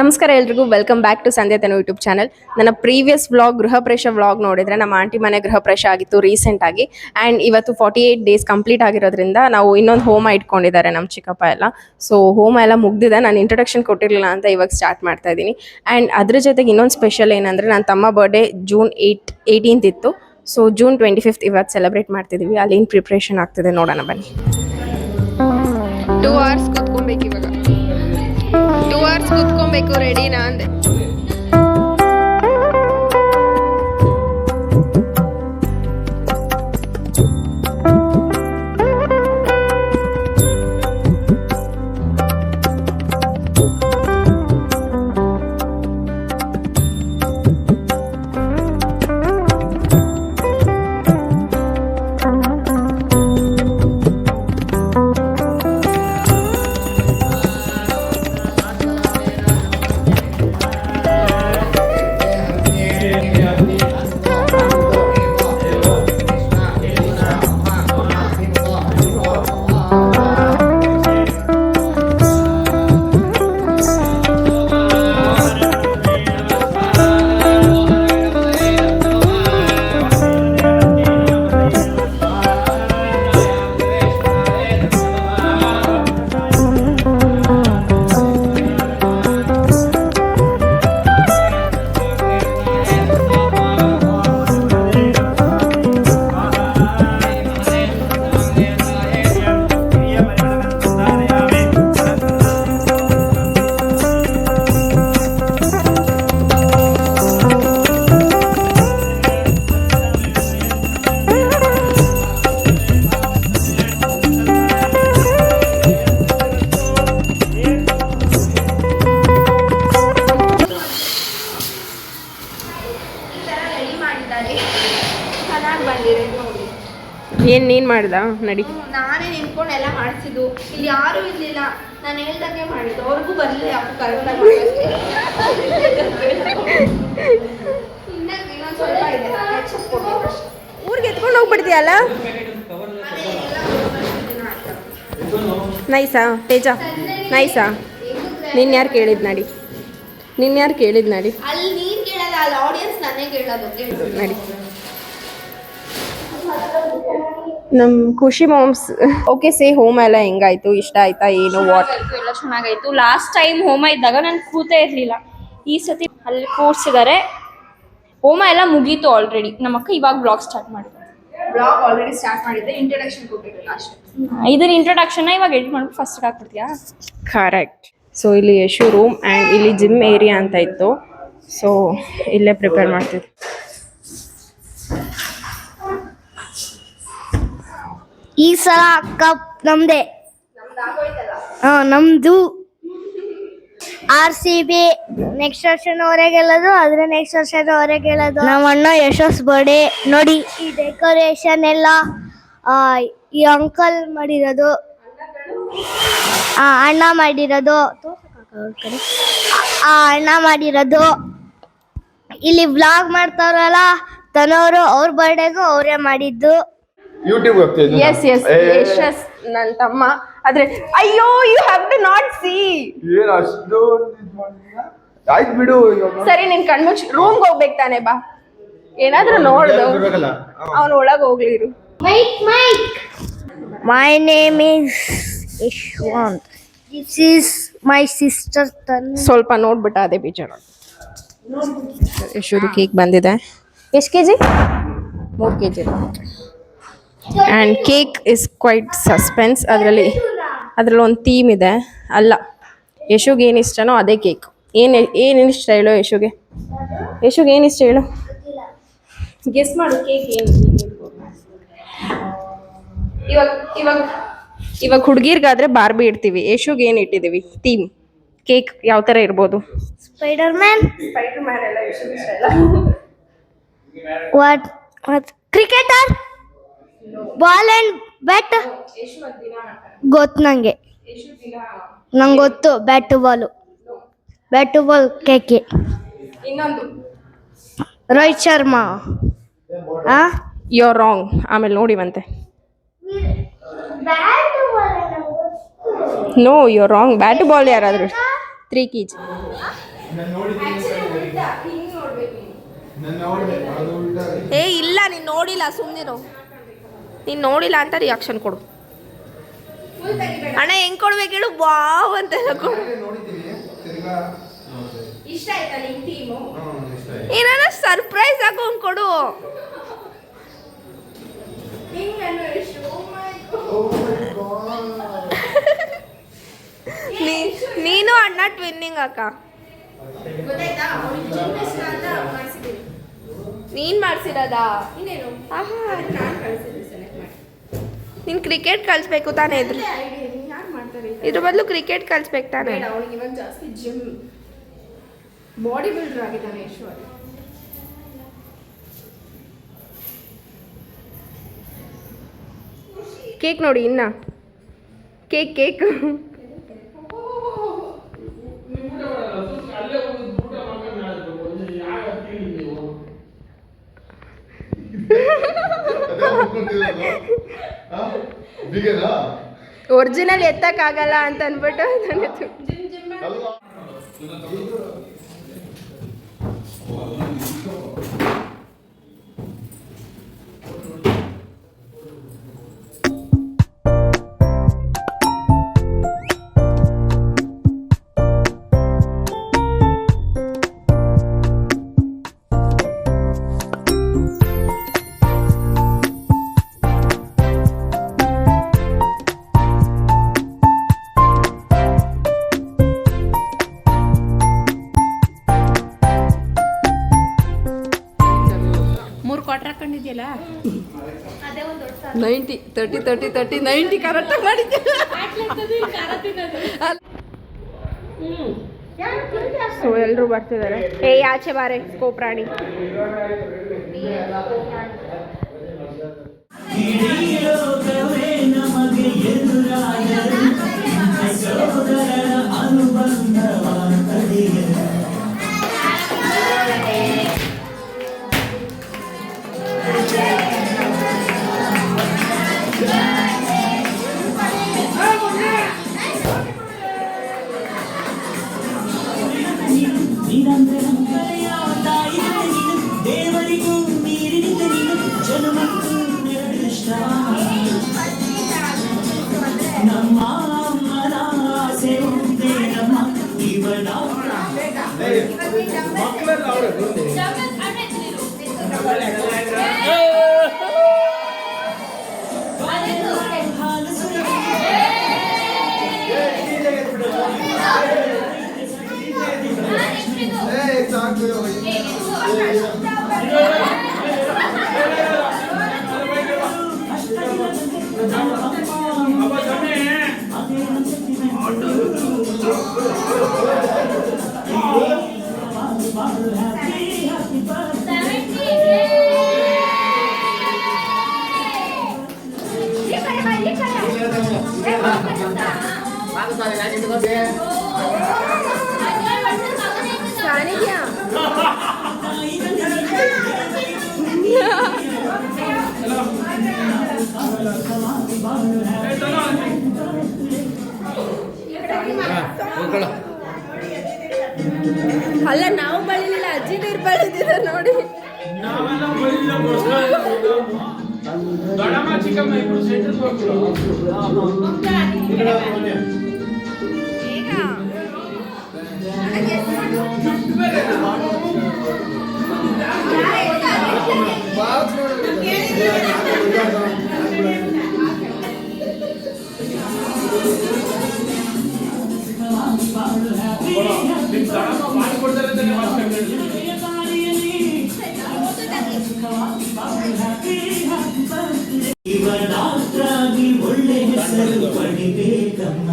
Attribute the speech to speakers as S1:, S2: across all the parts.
S1: ನಮಸ್ಕಾರ ಎಲ್ರಿಗೂ welcome back to Sandhya Tanu YouTube channel. ನನ್ನ ಪ್ರೀವಿಯಸ್ ವ್ಲಾಗ್ ಗೃಹಪ್ರವೇಶ ವ್ಲಾಗ್ ನೋಡಿದ್ರೆ ನಮ್ಮ ಆಂಟಿ ಮನೆ ಗೃಹಪ್ರವೇಶ ಆಗಿತ್ತು ರೀಸೆಂಟ್ ಆಗಿ. ಆ್ಯಂಡ್ ಇವತ್ತು 48 ಡೇಸ್ ಕಂಪ್ಲೀಟ್ ಆಗಿರೋದ್ರಿಂದ ನಾವು ಇನ್ನೊಂದು ಹೋಮ ಇಟ್ಕೊಂಡಿದ್ದಾರೆ ನಮ್ಮ ಚಿಕ್ಕಪ್ಪ ಎಲ್ಲ. ಸೊ ಹೋಮ ಎಲ್ಲ ಮುಗ್ದಿದೆ. ನಾನು ಇಂಟ್ರೊಡಕ್ಷನ್ ಕೊಟ್ಟಿರಲಿಲ್ಲ ಅಂತ ಇವಾಗ ಸ್ಟಾರ್ಟ್ ಮಾಡ್ತಾ ಇದ್ದೀನಿ. ಆ್ಯಂಡ್ ಅದ್ರ ಜೊತೆಗೆ ಇನ್ನೊಂದು ಸ್ಪೆಷಲ್ ಏನಂದರೆ ನನ್ನ ತಮ್ಮ ಬರ್ಡೇ ಜೂನ್ 18th ಇತ್ತು. ಸೊ ಜೂನ್ 25th ಇವತ್ತು ಸೆಲೆಬ್ರೇಟ್ ಮಾಡ್ತಿದ್ದೀವಿ. ಅಲ್ಲೇನು ಪ್ರಿಪ್ರೇಷನ್ ಆಗ್ತಿದೆ ನೋಡೋಣ ಬನ್ನಿ. 2 hours ಕೂತ್ಕೊಬೇಕು ಇವಾಗ. 2 hours ಕೂತ್ಕೊಬೇಕು. ರೆಡಿನಾ ಅಂದೆ. ಏನು ನೀನು ಮಾಡ್ದ ನಡಿ.
S2: ನಾನೇ ನಿಂತ್ಕೊಂಡು ಎಲ್ಲ ಮಾಡಿಸಿದ್ದು. ಇಲ್ಲಿ ಯಾರೂ ಇರಲಿಲ್ಲ. ನಾನು ಹೇಳ್ದಂಗೆ ಮಾಡಿದ್ದು. ಅವ್ರಿಗೂ ಬರಲಿಲ್ಲ. ಯಾಕೆ ಕರೆಕ್ಟಾಗಿ ಇನ್ನೊಂದು ಸ್ವಲ್ಪ ಇದೆ.
S1: ಊರಿಗೆ ಎತ್ಕೊಂಡು ಹೋಗ್ಬಿಡ್ತೀಯಲ್ಲ. ನೈಸಾ ತೇಜ ನೈಸಾ. ನಿನ್ನ ಯಾರು ಕೇಳಿದ್ ನಡಿ. ನಿನ್ನ ಯಾರು ಕೇಳಿದ್ ನಡಿ.
S2: ಅಲ್ಲಿ ನೀನು ಕೇಳಲ್ಲ, ಅಲ್ಲಿ ಆಡಿಯನ್ಸ್ ನಾನೇ ಕೇಳೋದು.
S1: ನಡಿ. ನಮ್ಮ ಖುಷಿ ಮಾಮ್ಸ್ ಓಕೆ ಸೇ ಹೋಮ ಎಲ್ಲ ಹೆಂಗಾಯ್ತು, ಇಷ್ಟ ಆಯ್ತಾ, ಏನು ವಾಟ್?
S3: ಎಲ್ಲ ಚೆನ್ನಾಗಾಯ್ತು. ಲಾಸ್ಟ್ ಟೈಮ್ ಹೋಮ ಇದ್ದಾಗ ನಾನು ಕೂತೇ ಇರಲಿಲ್ಲ. ಈ ಸತಿ ಅಲ್ಲಿ ಕೂರ್ಸಿದ್ದಾರೆ. ಹೋಮ ಎಲ್ಲ ಮುಗೀತು ಆಲ್ರೆಡಿ. ನಮ್ಮ ಅಕ್ಕ ಇವಾಗ ಬ್ಲಾಗ್ ಸ್ಟಾರ್ಟ್ ಮಾಡಿದ್ದಾರೆ.
S2: ಬ್ಲಾಗ್ ಆಲ್ರೆಡಿ ಸ್ಟಾರ್ಟ್ ಮಾಡಿದ್ದೆ. ಇಂಟ್ರೊಡಕ್ಷನ್ ಕೊಟ್ಟಿರಲಿಲ್ಲ ಅಷ್ಟೇ.
S3: ಇದನ್ನ ಇಂಟ್ರೊಡಕ್ಷನ್ ಇವಾಗ ಎಡಿಟ್ ಮಾಡ್ಬಿಟ್ಟು ಫಸ್ಟ್ ಹಾಕ್ಬಿಡ್ತೀಯಾ?
S1: ಕರೆಕ್ಟ್. ಸೊ ಇಲ್ಲಿ ಯಶು ರೂಮ್ ಆ್ಯಂಡ್ ಇಲ್ಲಿ ಜಿಮ್ ಏರಿಯಾ ಅಂತ ಇತ್ತು. ಸೊ ಇಲ್ಲೇ ಪ್ರಿಪೇರ್ ಮಾಡ್ತಿದ್ವಿ.
S4: ಈ ಸಲ ಕಪ್ ನಮ್ದೆ. ನಮ್ದು RCB ನೆಕ್ಸ್ಟ್ ವರ್ಷ ಅವರೇ ಗೆಲ್ಲೋದು. ಆದ್ರೆ ನೆಕ್ಸ್ಟ್ ವರ್ಷ ಅವರೇ ಗೆಲ್ಲೋದು. ನಮ್ಮ ಅಣ್ಣ ಯಶಸ್ ಬರ್ಡೇ ನೋಡಿ. ಈ ಡೆಕೋರೇಷನ್ ಎಲ್ಲ ಈ ಅಂಕಲ್ ಮಾಡಿರೋದು, ಅಣ್ಣ ಮಾಡಿರೋದು, ಅಣ್ಣ ಮಾಡಿರೋದು. ಇಲ್ಲಿ ವ್ಲಾಗ್ ಮಾಡ್ತಾರಲ್ಲ ತನವರು, ಅವ್ರ ಬರ್ಡೇಗೂ ಅವರೇ ಮಾಡಿದ್ದು.
S5: ಯೂಟ್ಯೂಬ್
S1: ಎಸ್ ಎಸ್ ಯಶಸ್ ನನ್ನ ತಮ್ಮ. ಆದ್ರೆ ಅಯ್ಯೋ you have to not see.
S5: ಏನು ಅಷ್ಟು ಆಯ್ತು ಬಿಡು.
S1: ಸರಿ ನಿನ್ ಕಣ್ಮುಚ್ಚಿ ರೂಮ್ಗೆ ಹೋಗ್ಬೇಕು ತಾನೆ. ಬಾ ಏನಾದ್ರೂ ನೋಡ್ದು. ಅವನು ಒಳಗೆ ಹೋಗ್ಲಿರು.
S4: My name is Ishwant. This is my sister Tanu.
S1: ಸ್ವಲ್ಪ ನೋಡ್ಬಿಟ್ಟ ಅದೇ ಬೇಜಾರು. ಯಶುದು ಕೇಕ್ ಬಂದಿದೆ. ಎಷ್ಟು KG? 3 kg. And cake is quite suspense. ಅದರಲ್ಲಿ ಒಂದು ಥೀಮ್ ಇದೆ. ಅಲ್ಲ, ಯಶುಗೆ ಏನು ಇಷ್ಟನೋ ಅದೇ ಕೇಕ್. ಏನು ಇಷ್ಟ ಹೇಳು ಯಶುಗೆ? ಏನು ಇಷ್ಟ ಹೇಳು? ಗೆಸ್ ಮಾಡು ಕೇಕ್ ಏನು. ಇವಾಗ ಹುಡುಗಿರ್ಗಾದ್ರೆ ಬಾರ್ಬಿ ಇಡ್ತೀವಿ. ಯಶುಗೆ ಏನು ಇಟ್ಟಿದ್ದೀವಿ ಥೀಮ್? ಕೇಕ್ ಯಾವ ಥರ ಇರ್ಬೋದು?
S4: Spider-Man.
S1: ಎಲ್ಲ ಯಶುಗೆ ಇಷ್ಟ ಇಲ್ಲ.
S4: What? Cricketer? Ball and bat? ಗೊತ್ತು ನಂಗೆ ಗೊತ್ತು. ಬ್ಯಾಟು ಬಾಲ್ ಕೇಕೆ.
S1: ಇನ್ನೊಂದು
S4: Rohit Sharma.
S1: You are wrong. ಆಮೇಲೆ ನೋಡಿವಂತೆ. No you are wrong. Bat ball ಯಾರಾದರೂ 3 kg.
S2: ಏ ಇಲ್ಲ ನೀನು ನೋಡಿಲ್ಲ ಸುಮ್ಮನಿರು. ನೀನು ನೋಡಿಲ್ಲ ಅಂತ ರಿಯಾಕ್ಷನ್ ಕೊಡು. ಅಣ್ಣ ಹೆಂಗ್ ಕೊಡ್ಬೇಕು ಹೇಳು? ವಾವ್ ಅಂತ ಕೊಡು.
S1: ಇಷ್ಟ ಆಯ್ತಾ ನಿಮ್ ಟೀಮು?
S2: ಏನಾರ ಸರ್ಪ್ರೈಸ್ ಆಗೋ ಹಂಗ್ ಕೊಡು. ನೀನು ಅಣ್ಣ ಟ್ವಿನ್ನಿಂಗ್ ಅಕ್ಕ.
S1: ಗೊತ್ತಾಯ್ತಾ? ಅವ್ನಿಗೆ ಜಿಮ್ನಾಸ್ಟ್ ಅಂತ ಮಾಡ್ಸಿದೀವಿ.
S2: ನೀನ್ ಮಾಡ್ಸಿರೋದಾ?
S1: ಇನ್ನೇನು?
S2: ಆಹಾ,
S1: ನಾನು ಕಳ್ಸಿದ್ದೀನಿ ಸೆಲೆಕ್ಟ್ ಮಾಡಿ.
S2: ನೀನ್ ಕ್ರಿಕೆಟ್ ಕಲಿಸ್ಬೇಕು ತಾನೇ ಇದ್ರ
S1: ಯಾರು ಮಾಡ್ತಾರೆ?
S2: ಇದ್ರ ಬದಲು ಕ್ರಿಕೆಟ್ ಕಲಿಸ್ಬೇಕು ತಾನೇ.
S1: ಬೇಡ, ಅವನಿಗೆ ಇವಾಗ ಜಾಸ್ತಿ ಜಿಮ್ ಬಾಡಿ ಬಿಲ್ಡರ್ ಆಗಿದ್ದಾನೆ ಯಶ್ವರ್.
S2: ಕೇಕ್ ನೋಡಿ ಇನ್ನ ಕೇಕ್ ಕೇಕ್ ಒರಿಜಿನಲ್ ಎತ್ತಕ್ಕಾಗಲ್ಲ ಅಂತ ಅಂದ್ಬಿಟ್ಟು
S1: ಹಾಕೊಂಡಿದ್ಯಲ್ಲ
S2: 90 30 30 30 90 ಕರೆಕ್ಟಾಗಿ ಮಾಡಿದ್ದೆ. ಸೊ ಎಲ್ಲರೂ ಬರ್ತಿದ್ದಾರೆ. ಆಚೆ ಬಾರೆ ಕೋಪ್ರಾಣಿ.
S6: ದೇವರಿಗೂ ಮೀರಿದ ಜನ್ಮಕ್ಕೂ ನಮ್ಮ ಅಮ್ಮನ ಆಸೆ ಒಂದೇ ನಮ್ಮ ಇವನ
S2: ಅಲ್ಲ ನಾವು ಬಳಿಲಿಲ್ಲ, ಅಜ್ಜಿ ನೀರು ಬಳಿದಿರ ನೋಡಿ. ಇವನಾಗಿ ಒಳ್ಳೆ ಹೆಸರು ಪಡಿಬೇಕಮ್ಮ.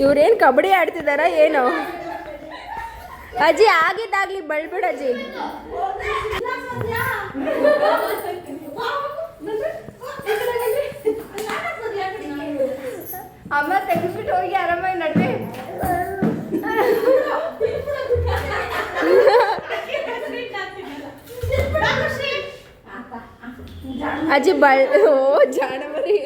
S1: ಇವ್ರೇನು ಕಬಡ್ಡಿ ಆಡ್ತಿದಾರ ಏನು? ಅಜ್ಜಿ ಆಗಿದ್ದಾಗ್ಲಿ ಬಳ್ಬಿಡ ಅಜ್ಜಿ.
S2: ಅಮ್ಮ ತೆಗೆದ್ಬಿಟ್ಟು ಹೋಗಿ ಆರಾಮಾಗಿ ನಡ್ವೆ.
S1: ಅಜ್ಜಿ ಓ ಜಾಣ ಮರಿ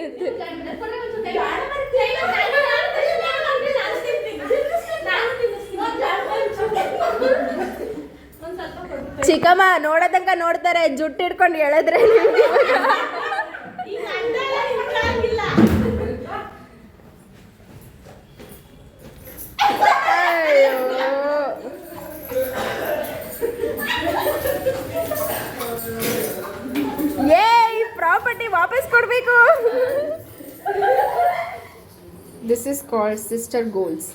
S1: ಚಿಕ್ಕಮ್ಮ ನೋಡೋದಂಕ ನೋಡ್ತಾರೆ, ಜುಟ್ಟು ಹಿಡ್ಕೊಂಡು ಎಳೆದ್ರೆ ಈ ಪ್ರಾಪರ್ಟಿ ವಾಪಸ್ ಕೊಡಬೇಕು. This is called sister goals.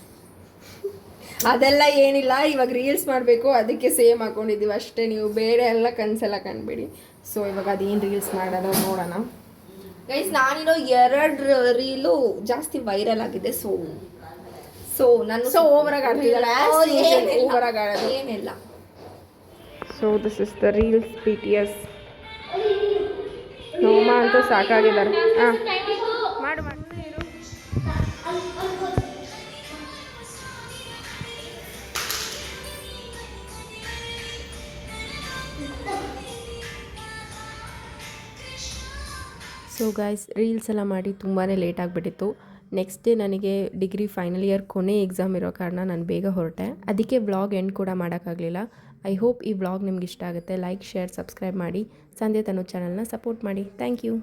S1: ಅದೆಲ್ಲ ಏನಿಲ್ಲ, ಇವಾಗ ರೀಲ್ಸ್ ಮಾಡಬೇಕು, ಅದಕ್ಕೆ ಸೇಮ್ ಹಾಕೊಂಡಿದ್ದೀವಿ ಅಷ್ಟೇ. ನೀವು ಬೇರೆ ಎಲ್ಲ ಕನಸೆಲ್ಲ ಕಂಡುಬಿಡಿ. ಸೊ ಇವಾಗ ಅದೇನು ರೀಲ್ಸ್ ಮಾಡೋದು ನೋಡೋಣ ಗೈಸ್. ನಾನಿರೋ 2 ರೀಲು ಜಾಸ್ತಿ ವೈರಲ್ ಆಗಿದೆ. ನಾನು ಓವರಾಗಿ ಆಡ್ತಿದ್ದಾಳೆ, ಓವರಾಗಿ ಆಡೋದು ಏನಿಲ್ಲ. So this is the reels BTS. ನೋಮ ಅಂತೂ ಸಾಕಾಗಿದ್ದಾರೆ. ಹಾಂ ಮಾಡು ಮಾಡು. ಸೊ ಗೈಸ್, ರೀಲ್ಸ್ ಎಲ್ಲ ಮಾಡಿ ತುಂಬಾ ಲೇಟ್ ಆಗಿಬಿಟ್ಟಿತ್ತು. ನೆಕ್ಸ್ಟ್ ಡೇ ನನಗೆ ಡಿಗ್ರಿ ಫೈನಲ್ ಇಯರ್ ಕೊನೆ ಎಕ್ಸಾಮ್ ಇರೋ ಕಾರಣ ನಾನು ಬೇಗ ಹೊರಟೆ. ಅದಕ್ಕೆ ವ್ಲಾಗ್ ಎಂಡ್ ಕೂಡ ಮಾಡೋಕ್ಕಾಗಲಿಲ್ಲ. ಐ ಹೋಪ್ ಈ ವ್ಲಾಗ್ ನಿಮ್ಗೆ ಇಷ್ಟ ಆಗುತ್ತೆ. ಲೈಕ್, ಶೇರ್, ಸಬ್ಸ್ಕ್ರೈಬ್ ಮಾಡಿ. ಸಂಧ್ಯಾ ತನು ಚಾನಲ್ನ ಸಪೋರ್ಟ್ ಮಾಡಿ. Thank you.